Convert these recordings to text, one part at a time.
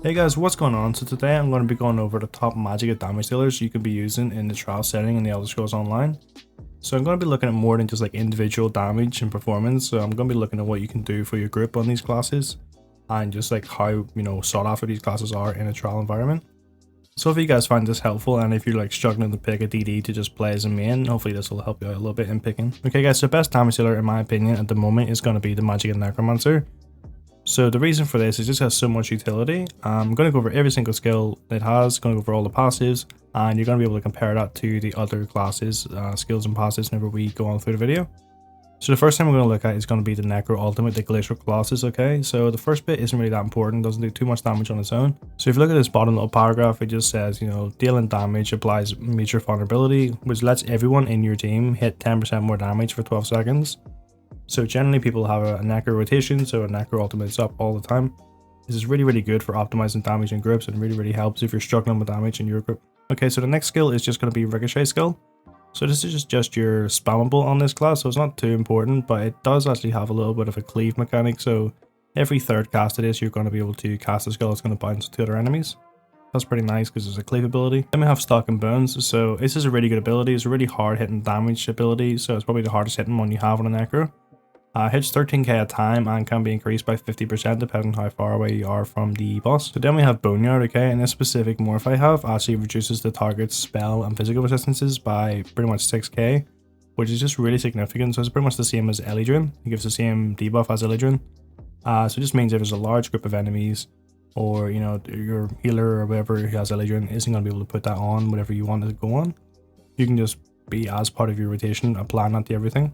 Hey guys, what's going on? So today I'm going to be going over the top Magicka damage dealers you could be using in the trial setting in the Elder Scrolls Online. So I'm going to be looking at more than just like individual damage and performance. So I'm going to be looking at what you can do for your group on these classes and just like how, sought after these classes are in a trial environment. So if you guys find this helpful and if you're like struggling to pick a DD to just play as a main, hopefully this will help you out a little bit in picking. Okay guys, so best damage dealer in my opinion at the moment is going to be the Magicka NECROMANCER. So the reason for this is it just has so much utility. I'm going to go over every single skill it has, going to go over all the passives, and you're going to be able to compare that to the other classes, skills and passives whenever we go on through the video. So the first thing we're going to look at is going to be the Necro Ultimate, the Glacial Colossus, okay? So the first bit isn't really that important, doesn't do too much damage on its own. So if you look at this bottom little paragraph, it just says, dealing damage applies major vulnerability, which lets everyone in your team hit 10% more damage for 12 seconds. So generally people have a Necro rotation, so a Necro Ultimate's up all the time. This is really good for optimizing damage in groups and really helps if you're struggling with damage in your group. Okay, so the next skill is just going to be Ricochet skill. So this is just your spammable on this class, so it's not too important, but it does actually have a little bit of a cleave mechanic. So every third cast of this, you're going to be able to cast a skill that's going to bounce to other enemies. That's pretty nice because there's a cleave ability. Then we have Stock and Bones. So this is a really good ability. It's a really hard hitting damage ability, so it's probably the hardest hitting one you have on a Necro. Hits 13k at a time and can be increased by 50% depending on how far away you are from the boss. So then we have Boneyard, okay, and this specific morph I have actually reduces the target's spell and physical resistances by pretty much 6k, which is just really significant. So it's pretty much the same as Elydrin. It gives the same debuff as Elydrin. So it just means if there's a large group of enemies or, your healer or whatever who has Elydrin isn't going to be able to put that on whatever you want it to go on, you can just be as part of your rotation, applying that to everything.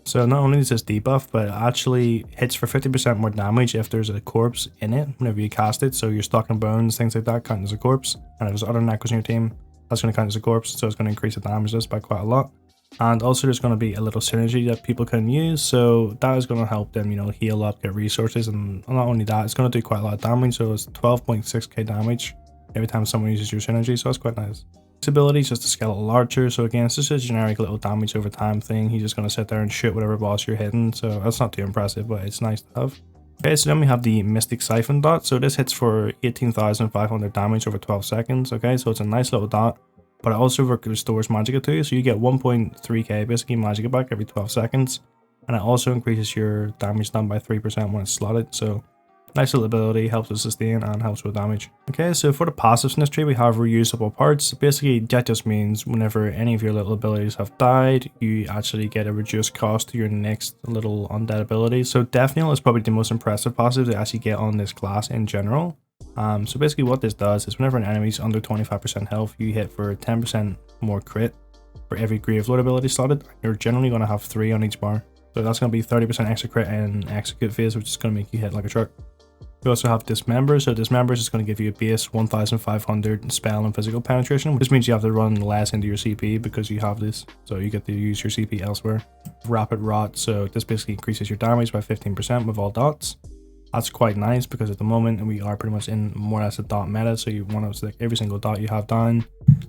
So not only is this debuff, but it actually hits for 50% more damage if there's a corpse in it whenever you cast it. So your Stock and Bones, things like that count as a corpse. And if there's other Necros in your team, that's going to count as a corpse. So it's going to increase the damage list by quite a lot. And also there's going to be a little synergy that people can use. So that is going to help them, heal up, get resources. And not only that, it's going to do quite a lot of damage. So it's 12.6k damage every time someone uses your synergy. So that's quite nice. Ability is just a skeletal archer, so again it's just a generic little damage over time thing. He's just going to sit there and shoot whatever boss you're hitting, so that's not too impressive, but it's nice to have. Okay, so then we have the Mystic Siphon dot. So this hits for 18,500 damage over 12 seconds. Okay, so it's a nice little dot, but it also restores Magicka too, so you get 1.3k basically Magicka back every 12 seconds, and it also increases your damage done by 3% when it's slotted. So nice little ability, helps with sustain and helps with damage. Okay, so for the passives in this tree, we have reusable parts. Basically, that just means whenever any of your little abilities have died, you actually get a reduced cost to your next little undead ability. So Death Knell is probably the most impressive passive to actually get on this class in general. So basically what this does is whenever an enemy is under 25% health, you hit for 10% more crit for every Gravelord ability slotted. You're generally going to have 3 on each bar. So that's going to be 30% extra crit in execute phase, which is going to make you hit like a truck. We also have Dismember, so Dismember is going to give you a base 1500 spell and physical penetration, which means you have to run less into your CP because you have this, so you get to use your CP elsewhere. Rapid Rot, so this basically increases your damage by 15% with all dots. That's quite nice because at the moment we are pretty much in more or less a dot meta, so you want to select every single dot you have down,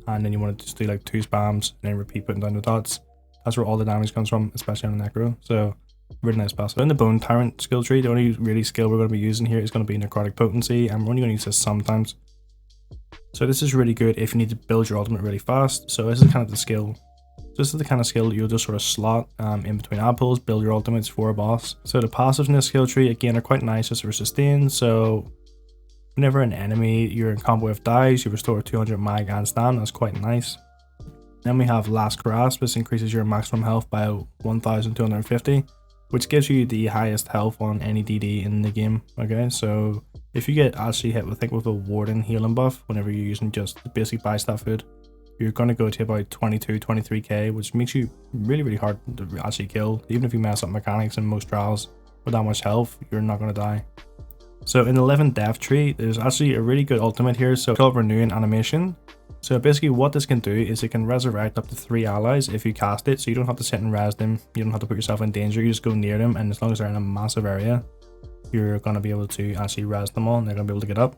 and then you want to just do like 2 spams and then repeat putting down the dots. That's where all the damage comes from, especially on a Necro, so really nice passive. In the Bone Tyrant skill tree, the only really skill we're going to be using here is going to be Necrotic Potency, and we're only going to use this sometimes. So this is really good if you need to build your ultimate really fast. So this is kind of the skill. This is the kind of skill that you'll just sort of slot in between ad pulls, build your ultimates for a boss. So the passives in this skill tree, again, are quite nice just for sustain. So whenever an enemy you're in combo with dies, you restore 200 mag and stand. That's quite nice. Then we have Last Grasp. This increases your maximum health by 1,250. which gives you the highest health on any DD in the game. Okay, so if you get actually hit with, I think, with a Warden healing buff whenever you're using just basic buy stat food, you're going to go to about 23k, which makes you really hard to actually kill. Even if you mess up mechanics in most trials with that much health, you're not going to die. So in the 11 Death Tree, there's actually a really good ultimate here, so it's called Renewing Animation. So basically what this can do is it can resurrect up to 3 allies if you cast it, so you don't have to sit and res them, you don't have to put yourself in danger, you just go near them, and as long as they're in a massive area, you're going to be able to actually res them all and they're going to be able to get up.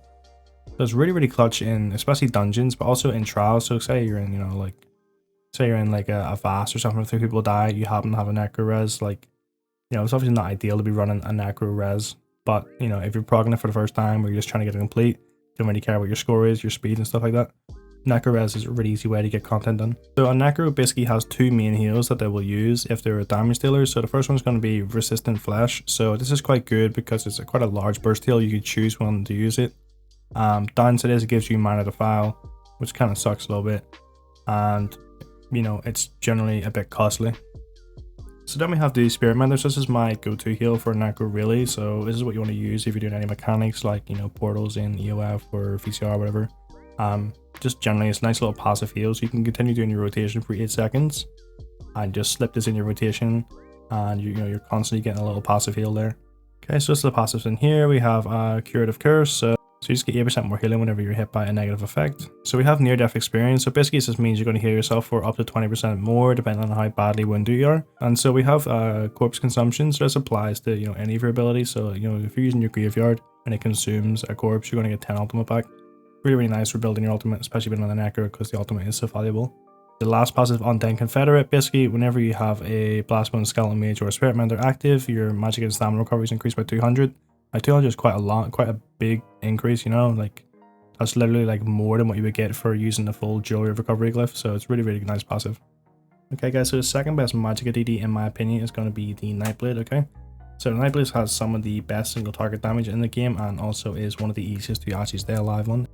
So it's really clutch in especially dungeons, but also in trials. So say you're in, say you're in like a fast or something where 3 people die, you happen to have a necro res, like, it's obviously not ideal to be running a necro res, but if you're progging it for the first time or you're just trying to get it complete, don't really care what your score is, your speed and stuff like that. Necro-res is a really easy way to get content done. So a Necro basically has two main heals that they will use if they're a damage dealer. So the first one is going to be resistant flesh. So this is quite good because it's quite a large burst heal. You can choose when to use it. Downside is it gives you mana to file, which kind of sucks a little bit. And you know, it's generally a bit costly. So then we have the Spirit Menders. This is my go-to heal for Necro really. So this is what you want to use if you're doing any mechanics like, you know, portals in EOF or VCR or whatever. Just generally it's a nice little passive heal, so you can continue doing your rotation for 8 seconds and just slip this in your rotation, and you know, you're constantly getting a little passive heal there. Okay, so this is the passives in here. We have Curative Curse, so you just get 8% more healing whenever you're hit by a negative effect. So we have Near Death Experience, so basically this means you're going to heal yourself for up to 20% more depending on how badly wounded you are. And so we have Corpse Consumption, so this applies to, you know, any of your abilities. So, you know, if you're using your Graveyard and it consumes a corpse, you're going to get 10 ultimate back. Really nice for building your ultimate, especially being on the Necro because the ultimate is so valuable. The last passive, Undead Confederate, basically whenever you have a Blastbone, Skeleton Mage or a Spirit Mender active, your magic and stamina recovery is increased by 200. Like 200 is quite a big increase, you know, like that's literally like more than what you would get for using the full Jewelry of Recovery glyph, so it's really nice passive. Okay guys, so the second best Magicka DD in my opinion is going to be the NIGHTBLADE, okay? So the NIGHTBLADE has some of the best single target damage in the game and also is one of the easiest to actually stay alive on.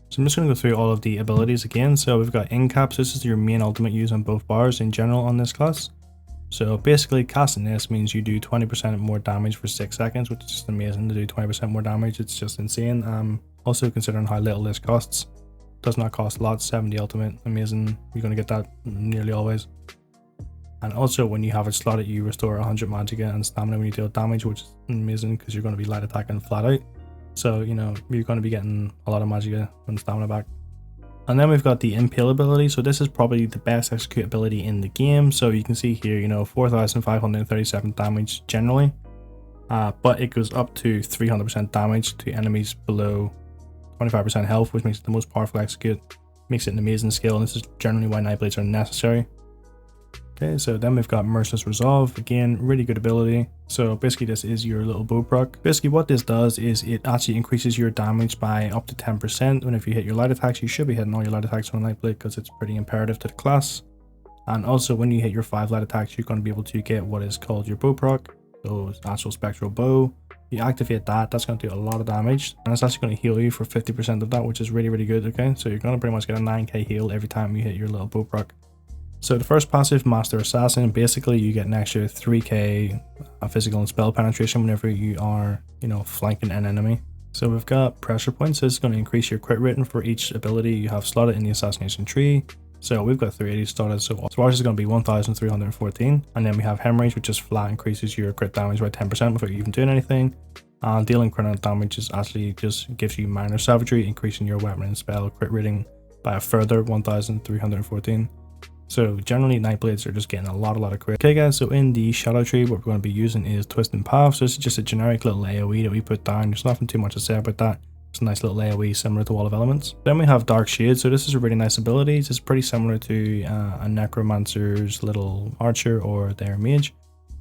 So I'm just going to go through all of the abilities again. So we've got Incaps. This is your main ultimate use on both bars in general on this class. So basically casting this means you do 20% more damage for 6 seconds, which is just amazing to do 20% more damage. It's just insane. Also considering how little this costs. Does not cost a lot, 70 ultimate, amazing. You're going to get that nearly always. And also when you have it slotted, you restore 100 Magicka and stamina when you deal damage, which is amazing because you're going to be light attacking flat out. So, you know, you're going to be getting a lot of Magicka and stamina back. And then we've got the Impale ability. So this is probably the best execute ability in the game. So you can see here, you know, 4,537 damage generally. But it goes up to 300% damage to enemies below 25% health, which makes it the most powerful execute. Makes it an amazing skill, and this is generally why Nightblades are necessary. Okay, so then we've got Merciless Resolve. Again, really good ability. So basically this is your little bow proc. Basically what this does is it actually increases your damage by up to 10%. Whenever you hit your light attacks, you should be hitting all your light attacks on a Nightblade because it's pretty imperative to the class. And also when you hit your 5 light attacks, you're going to be able to get what is called your bow proc. So it's actual spectral bow. You activate that, that's going to do a lot of damage. And it's actually going to heal you for 50% of that, which is really good, okay? So you're going to pretty much get a 9k heal every time you hit your little bow proc. So the first passive, Master Assassin, basically you get an extra 3k physical and spell penetration whenever you are, you know, flanking an enemy. So we've got Pressure Points. This is going to increase your crit rating for each ability you have slotted in the assassination tree. So we've got 380 started, so ours is going to be 1,314. And then we have Hemorrhage, which just flat increases your crit damage by 10% without you even doing anything. And dealing critical damage is actually just gives you minor savagery, increasing your weapon and spell crit rating by a further 1,314. So generally Nightblades are just getting a lot of crit. Okay guys, so in the Shadow Tree what we're going to be using is Twisting Path. So this is just a generic little AoE that we put down. There's nothing too much to say about that. It's a nice little AoE similar to Wall of Elements. Then we have Dark Shade. So this is a really nice ability. It's pretty similar to a Necromancer's little archer or their mage.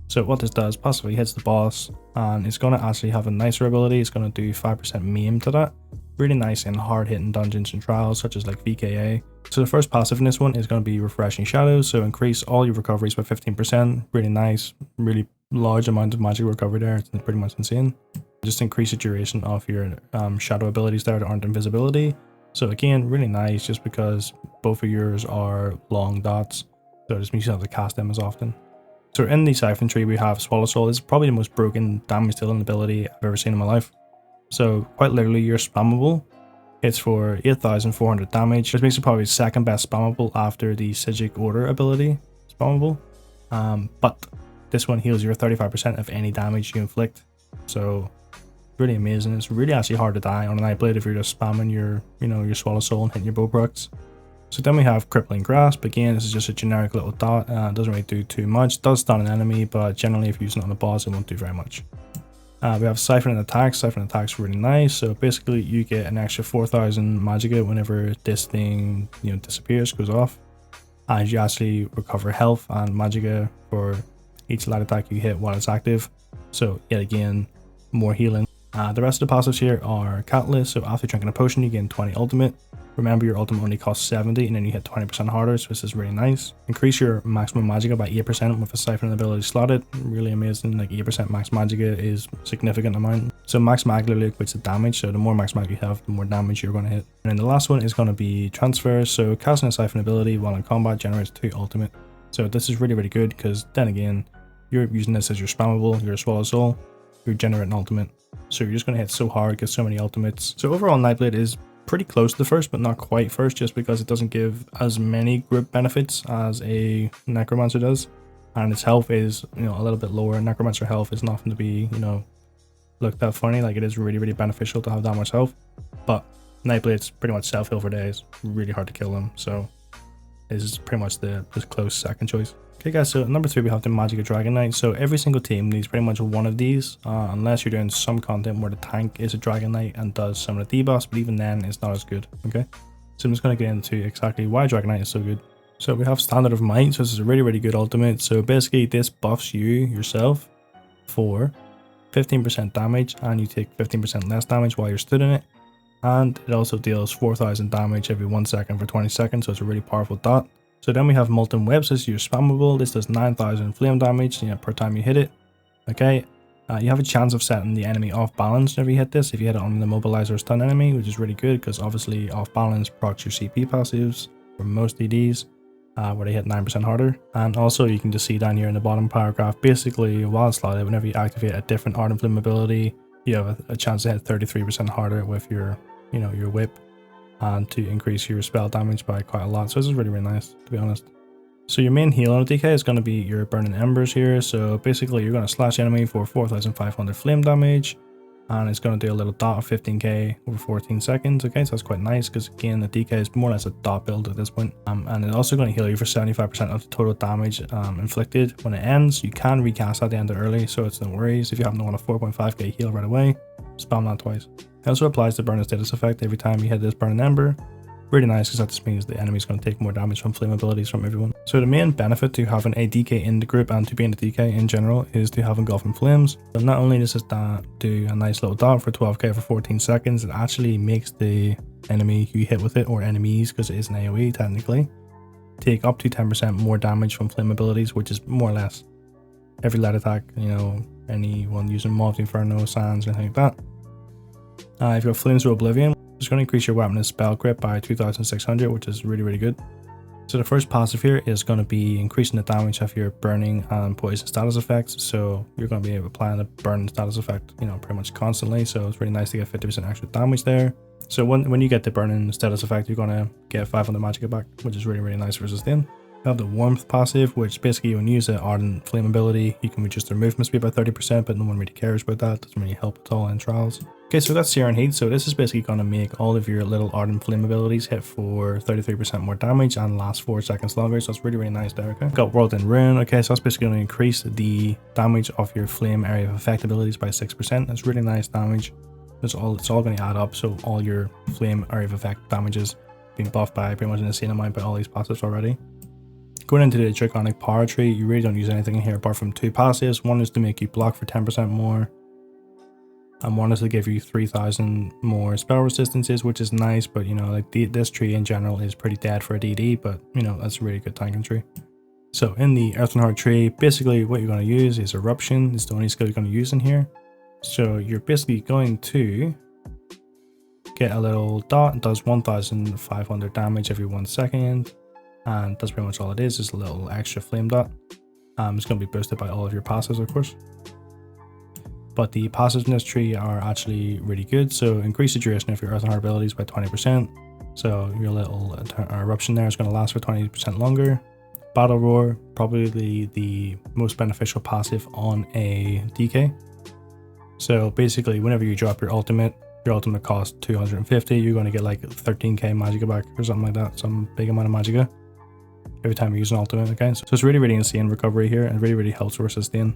So what this does, possibly hits the boss, and it's going to actually have a nicer ability. It's going to do 5% maim to that. Really nice in hard hitting dungeons and trials such as like VKA. So the first passive in this one is going to be Refreshing Shadows. So increase all your recoveries by 15%. Really nice, really large amount of magic recovery there. It's pretty much insane. Just increase the duration of your shadow abilities there that aren't invisibility. So again, really nice just because both of yours are long dots. So it just means you don't have to cast them as often. So in the Siphon Tree we have Swallow Soul. This is probably the most broken damage dealing ability I've ever seen in my life. So quite literally you're spammable. It's for 8,400 damage, which makes it probably second best spammable after the Psijic Order ability spammable. But this one heals your 35% of any damage you inflict. So really amazing. It's really actually hard to die on a Nightblade if you're just spamming your, you know, your Swallow Soul and hitting your bow procs. So then we have Crippling Grasp. Again, this is just a generic little dot. Doesn't really do too much. Does stun an enemy, but generally if you're using it on the boss, it won't do very much. We have Siphon Attacks. Siphon Attacks really nice. So basically you get an extra 4,000 Magicka whenever this thing, you know, disappears, goes off. And you actually recover health and Magicka for each light attack you hit while it's active. So yet again, more healing. The rest of the passives here are Catalyst, so after drinking a potion you gain 20 ultimate. Remember, your ultimate only costs 70 and then you hit 20% harder, so this is really nice. Increase your maximum Magicka by 8% with a Siphon ability slotted. Really amazing, like 8% max Magicka is a significant amount. So max mag literally equates to damage, so the more max mag you have, the more damage you're going to hit. And then the last one is going to be Transfer, so casting a Siphon ability while in combat generates 2 ultimate. So this is really, really good because then again, you're using this as your spammable, your Swallow Soul, you're generating ultimate. So you're just going to hit so hard, get so many ultimates. So overall, Nightblade is pretty close to the first, but not quite first, just because it doesn't give as many group benefits as a Necromancer does. And its health is, a little bit lower. Necromancer health is nothing to be, looked that funny. Like, it is really, really beneficial to have that much health. But Nightblade's pretty much self-heal for days. Really hard to kill them. So this is pretty much the close second choice. Okay guys, so number 3 we have the Magicka Dragon Knight. So every single team needs pretty much one of these, unless you're doing some content where the tank is a Dragon Knight and does some of the debuffs, but even then it's not as good, okay? So I'm just going to get into exactly why Dragon Knight is so good. So we have Standard of Might, so this is a really, really good ultimate. So basically this buffs you yourself for 15% damage, and you take 15% less damage while you're stood in it. And it also deals 4,000 damage every 1 second for 20 seconds, so it's a really powerful dot. So then we have Molten Web, so this is your spammable. This does 9,000 flame damage per time you hit it. Okay, you have a chance of setting the enemy off balance whenever you hit this, if you hit it on the mobilizer or stun enemy, which is really good because obviously off balance procs your CP passives for most DDs, where they hit 9% harder. And also you can just see down here in the bottom paragraph, basically while slotted, whenever you activate a different Ardent Flame ability, you have a chance to hit 33% harder with your, your whip, and to increase your spell damage by quite a lot. So this is really, really nice, to be honest. So your main heal on a DK is going to be your Burning Embers here. So basically you're going to slash enemy for 4,500 flame damage, and it's going to do a little dot of 15k over 14 seconds. Okay, so that's quite nice because again the DK is more or less a dot build at this point. And it's also going to heal you for 75% of the total damage inflicted when it ends. You can recast at the end early, so it's no worries. If you happen to want a 4.5k heal right away, spam that twice. It also applies the burn status effect every time you hit this Burning Ember. Really nice because that just means the enemy is going to take more damage from flame abilities from everyone. So the main benefit to having a DK in the group and to being a DK in general is to have Engulfing Flames. So not only does it do a nice little dot for 12k for 14 seconds, it actually makes the enemy you hit with it, or enemies because it is an AoE technically, take up to 10% more damage from flame abilities, which is more or less every lead attack, anyone using Moth Inferno, Sands, anything like that. If you have Flames of Oblivion, it's going to increase your weapon and spell crit by 2,600, which is really, really good. So the first passive here is going to be increasing the damage of your burning and poison status effects. So you're going to be applying the burn status effect, pretty much constantly. So it's really nice to get 50% extra damage there. So when you get the burning status effect, you're going to get 500 Magicka back, which is really, really nice for sustain. You have the Warmth passive, which basically when you use the Ardent Flame ability, you can reduce their movement speed by 30%, but no one really cares about that. Doesn't really help at all in trials. Okay, so that's Searing Heat. So this is basically going to make all of your little Ardent Flame abilities hit for 33% more damage and last 4 seconds longer. So it's really, really nice there, okay? Got Whirlwind Rune. Okay, so that's basically going to increase the damage of your Flame Area of Effect abilities by 6%. That's really nice damage. It's all going to add up, so all your Flame Area of Effect damages being buffed by pretty much an insane amount by all these passives already. Going into the Draconic Power tree, you really don't use anything in here apart from 2 passives. One is to make you block for 10% more, and one is to give you 3,000 more spell resistances, which is nice, but this tree in general is pretty dead for a DD, but that's a really good tanking tree. So in the Earthen Heart tree, basically what you're going to use is Eruption. It's the only skill you're going to use in here. So you're basically going to get a little dot, it does 1,500 damage every 1 second, and that's pretty much all it is a little extra flame dot. It's going to be boosted by all of your passives, of course. But the passives in this tree are actually really good. So increase the duration of your Earthen Heart abilities by 20%. So your little Eruption there is going to last for 20% longer. Battle Roar, probably the most beneficial passive on a DK. So basically whenever you drop your ultimate costs 250, you're going to get like 13k Magicka back or something like that, some big amount of Magicka every time you use an ultimate, okay? So it's really, really insane recovery here and really, really helps with sustain.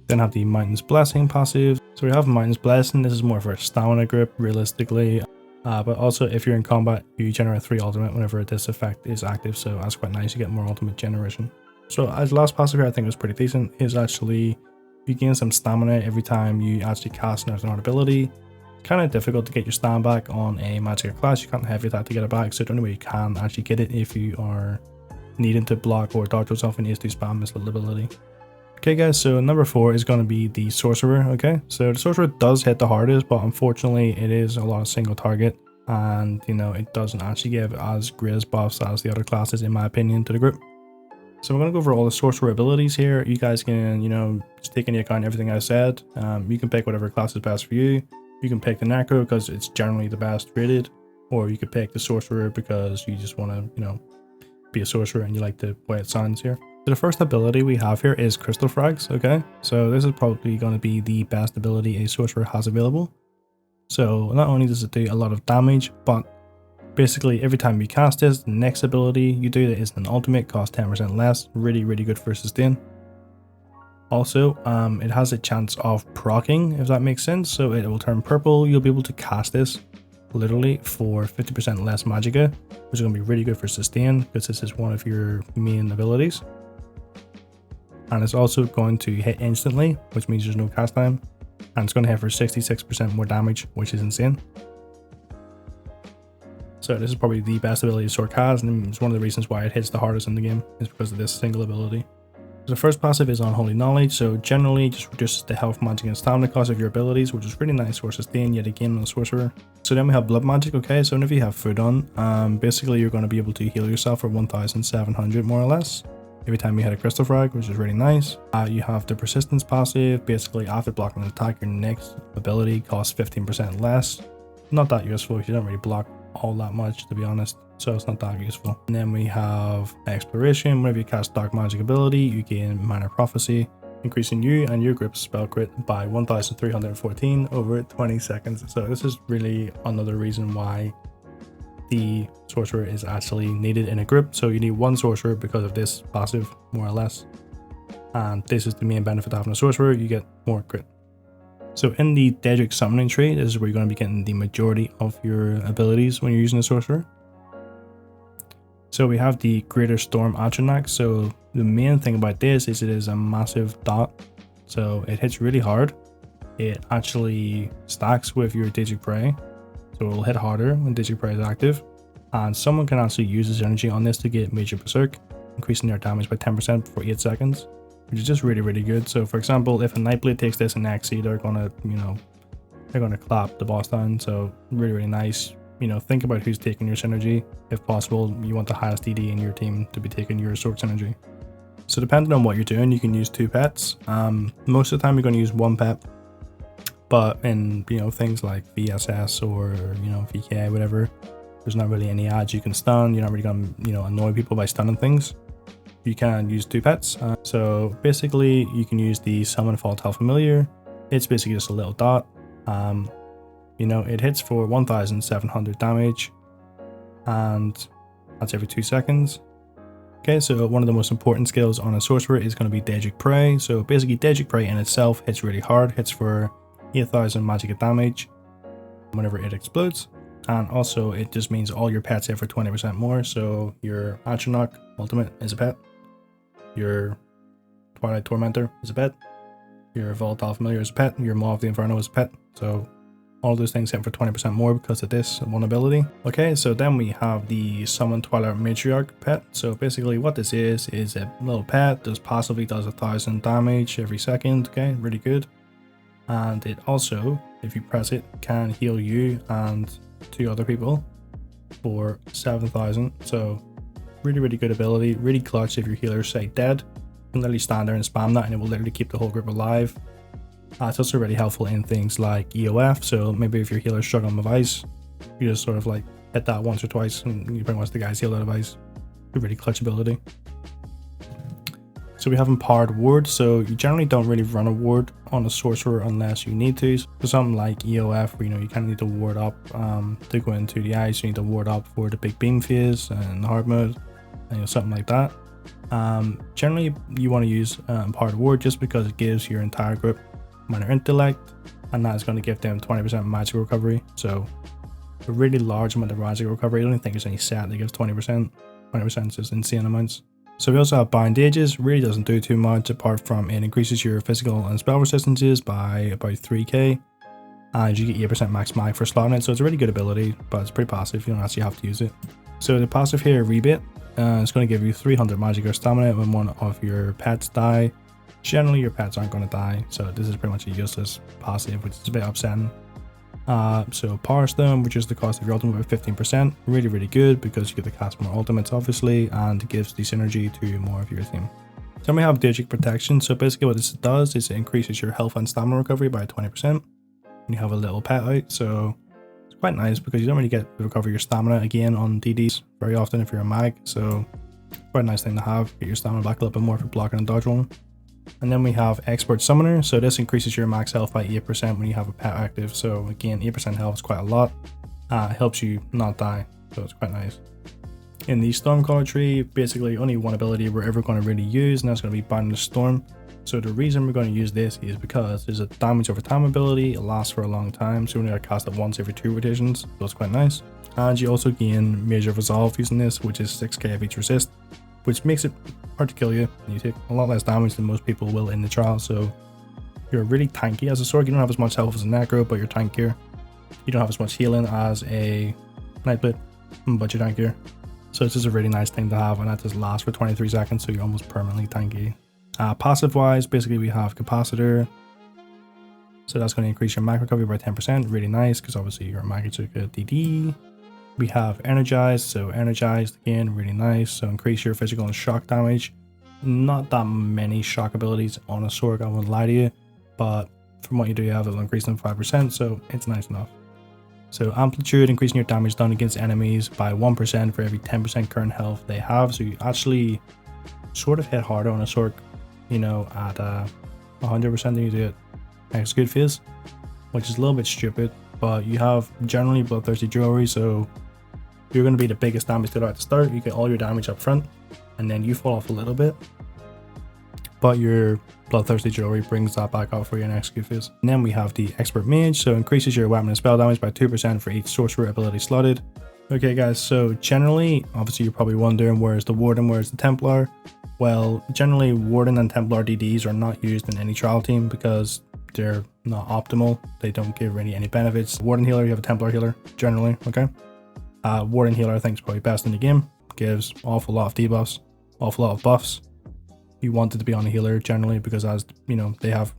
Then have the Mountain's Blessing passive. So we have Mountain's Blessing. This is more for a stamina grip realistically, but also if you're in combat you generate 3 ultimate whenever this effect is active, so that's quite nice. You get more ultimate generation. So as last passive here I think was pretty decent is actually You gain some stamina every time you actually cast another ability. It's kind of difficult to get your stamina back on a Magicka class. You can't heavy attack to get it back, so the only way you can actually get it if you are needing to block or dodge yourself and is to spam this little ability. Okay guys, so number 4 is going to be the Sorcerer. Okay, so the Sorcerer does hit the hardest, but unfortunately it is a lot of single target, and you know, it doesn't actually give as great as buffs as the other classes in my opinion to the group. So we're going to go over all the Sorcerer abilities here. You guys can, you know, just take into account everything I said. You can pick whatever class is best for you. You can pick the Necro because it's generally the best rated, or you could pick the Sorcerer because you just want to, you know, be a Sorcerer and you like the way it sounds here. So the first ability we have here is Crystal Frags. Okay, so this is probably going to be the best ability a Sorcerer has available. So not only does it do a lot of damage, but basically every time you cast this, the next ability you do that is an ultimate, costs 10% less. Really good for sustain. Also, it has a chance of proccing, if that makes sense. So it will turn purple. You'll be able to cast this literally for 50% less Magicka, which is going to be really good for sustain because this is one of your main abilities. And it's also going to hit instantly, which means there's no cast time. And it's going to hit for 66% more damage, which is insane. So this is probably the best ability Sorc has, and it's one of the reasons why it hits the hardest in the game, is because of this single ability. The first passive is Unholy Knowledge, so generally just reduces the health, magic and stamina cost of your abilities, which is really nice for sustain yet again on the Sorcerer. So then we have Blood Magic. Okay, so whenever you have food on, basically you're going to be able to heal yourself for 1700 more or less every time you hit a Crystal Frag, which is really nice. You have the Persistence passive. Basically after blocking an attack, your next ability costs 15% less. Not that useful if you don't really block all that much, to be honest, so it's not that useful. And then we have Exploration. Whenever you cast Dark Magic ability, you gain Minor Prophecy, increasing you and your group's spell crit by 1314 over 20 seconds. So this is really another reason why the Sorcerer is actually needed in a group. So you need one Sorcerer because of this passive, more or less, and this is the main benefit of having a Sorcerer. You get more crit. So in the Daedric Summoning tree, this is where you're going to be getting the majority of your abilities when you're using a Sorcerer. So we have the Greater Storm Atronach. So the main thing about this is it is a massive dot. So it hits really hard. It actually stacks with your Daedric Prey. So it will hit harder when Daedric Prey is active. And someone can actually use this energy on this to get Major Berserk, increasing their damage by 10% for 8 seconds. Which is just really good. So for example, if a NIGHTBLADE takes this in XC, they're gonna, you know, they're gonna clap the boss down. So really nice. You know, think about who's taking your synergy. If possible, you want the highest DD in your team to be taking your Sorc synergy. So depending on what you're doing, you can use 2 pets. Most of the time you're going to use 1 pet, but in, you know, things like VSS or, you know, VK, whatever, there's not really any ads you can stun. You're not really going to, you know, annoy people by stunning things. You can use 2 pets. So basically you can use the Summon Volatile Familiar. It's basically just a little dot. You know, it hits for 1700 damage, and that's every 2 seconds. Okay, so one of the most important skills on a Sorcerer is going to be Daedric Prey. So basically Daedric Prey in itself hits really hard, hits for 8000 Magicka damage whenever it explodes. And also it just means all your pets hit for 20% more. So your Atronach Ultimate is a pet, your Twilight Tormentor is a pet, your Volatile Familiar is a pet, your Maw of the Inferno is a pet. So all those things hit for 20% more because of this one ability. Okay, so then we have the Summon Twilight Matriarch pet. So basically what this is a little pet that passively does 1000 damage every second. Okay, really good. And it also, if you press it, can heal you and 2 other people for 7000. So really good ability, really clutch if your healer's say dead. You can literally stand there and spam that and it will literally keep the whole group alive. It's also really helpful in things like EOF, so maybe if your healer's struggling with ice, you just sort of like hit that once or twice and you pretty much the guy's healed out of ice. A really clutch ability. So we have Empowered Ward, so you generally don't really run a ward on a Sorcerer unless you need to. So something like EOF, where, you know, you kind of need to ward up to go into the ice, you need to ward up for the big beam phase and hard mode, and, you know, something like that. Generally you want to use Empowered Ward just because it gives your entire group Minor Intellect, and that is going to give them 20% magic recovery. So a really large amount of magic recovery. I don't think there's any set that gives 20%. 20% is just insane amounts. So we also have Bandages. Really doesn't do too much apart from it increases your physical and spell resistances by about 3k. And you get 8% max mag for slotting it, so it's a really good ability, but it's pretty passive, you don't actually have to use it. So the passive here, Rebate, it's going to give you 300 magic or stamina when one of your pets die. Generally your pets aren't going to die, so this is pretty much a useless passive, which is a bit upsetting. So Power Stone, which is the cost of your ultimate with 15%, really good because you get to cast more ultimates obviously, and it gives the synergy to more of your team. Then we have Daedric Protection. So basically what this does is it increases your health and stamina recovery by 20%. You have a little pet out, so it's quite nice because you don't really get to recover your stamina again on DDs very often if you're a mag, so quite a nice thing to have. Get your stamina back a little bit more for blocking and dodge rolling. And then we have Expert Summoner, so this increases your max health by 8% when you have a pet active, so again 8% health is quite a lot. It helps you not die, so it's quite nice. In the Stormcaller tree, basically only one ability we're ever going to really use, and that's going to be Binding the Storm. So the reason we're going to use this is because there's a damage over time ability, it lasts for a long time, so you only got to cast it once every 2 rotations, so it's quite nice. And you also gain Measure of Resolve using this, which is 6k of each resist, which makes it hard to kill you. You take a lot less damage than most people will in the trial, so you're really tanky as a sword. You don't have as much health as a Necro, but you're tankier. You don't have as much healing as a Nightblade, but you're tankier. So it's just a really nice thing to have, and that just lasts for 23 seconds, so you're almost permanently tanky. Passive wise, basically we have Capacitor, so that's going to increase your mag recovery by 10%, really nice because obviously you're a Magicka DD. We have Energized, so Energized again, really nice, so increase your physical and shock damage. Not that many shock abilities on a sword, I won't lie to you, but from what you do you have, it'll increase them 5%, so it's nice enough. So Amplitude, increasing your damage done against enemies by 1% for every 10% current health they have, so you actually sort of hit harder on a sword, you know, at 100% than you do at Execute phase, which is a little bit stupid, but you have generally Bloodthirsty Jewelry, so you're going to be the biggest damage dealer at the start. You get all your damage up front, and then you fall off a little bit, but your Bloodthirsty Jewelry brings that back up for you in Execute phase. And then we have the Expert Mage, so increases your weapon and spell damage by 2% for each Sorcerer ability slotted. Okay guys, so generally, obviously you're probably wondering where's the Warden, where's the Templar? Well, generally Warden and Templar DDs are not used in any trial team because they're not optimal. They don't give really any benefits. Warden healer, you have a Templar healer, generally, okay? Warden healer I think is probably best in the game. Gives awful lot of debuffs, awful lot of buffs. You want it to be on a healer generally because, as you know, they have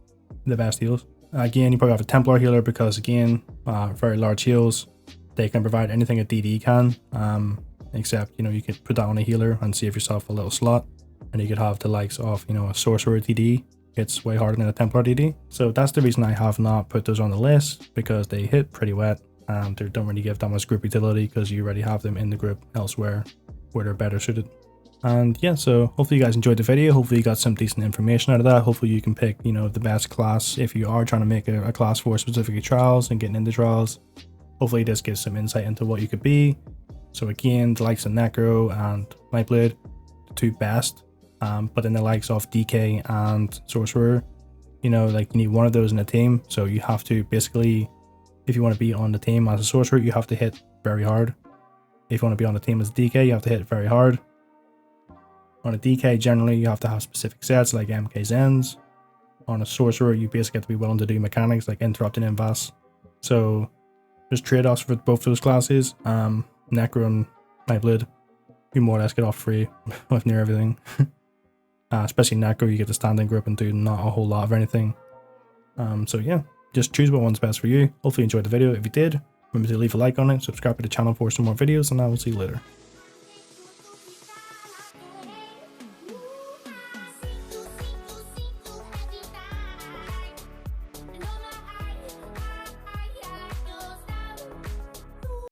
the best heals. Again, you probably have a Templar healer because again, very large heals. They can provide anything a DD can, except, you know, you could put that on a healer and save yourself a little slot. And you could have the likes of, you know, a Sorcerer DD. It's way harder than a Templar DD. So that's the reason I have not put those on the list, because they hit pretty wet and they don't really give that much group utility because you already have them in the group elsewhere where they're better suited. And yeah, so hopefully you guys enjoyed the video. Hopefully you got some decent information out of that. Hopefully you can pick, you know, the best class if you are trying to make a class for specific trials and getting into trials. Hopefully this gives some insight into what you could be. So again, the likes of Necro and Nightblade, the two best. But in the likes of DK and Sorcerer, you know, like you need one of those in a team. So you have to basically, if you want to be on the team as a Sorcerer, you have to hit very hard. If you want to be on the team as a DK, you have to hit very hard. On a DK, generally, you have to have specific sets like MK Zens. On a Sorcerer, you basically have to be willing to do mechanics like interrupting Invas. So there's trade-offs for both those classes. Necro and Nightblade, you more or less get off free with near everything. Especially Necro, you get to stand in group and do not a whole lot of anything. So yeah, just choose what one's best for you. Hopefully you enjoyed the video. If you did, remember to leave a like on it, subscribe to the channel for some more videos, and I will see you later.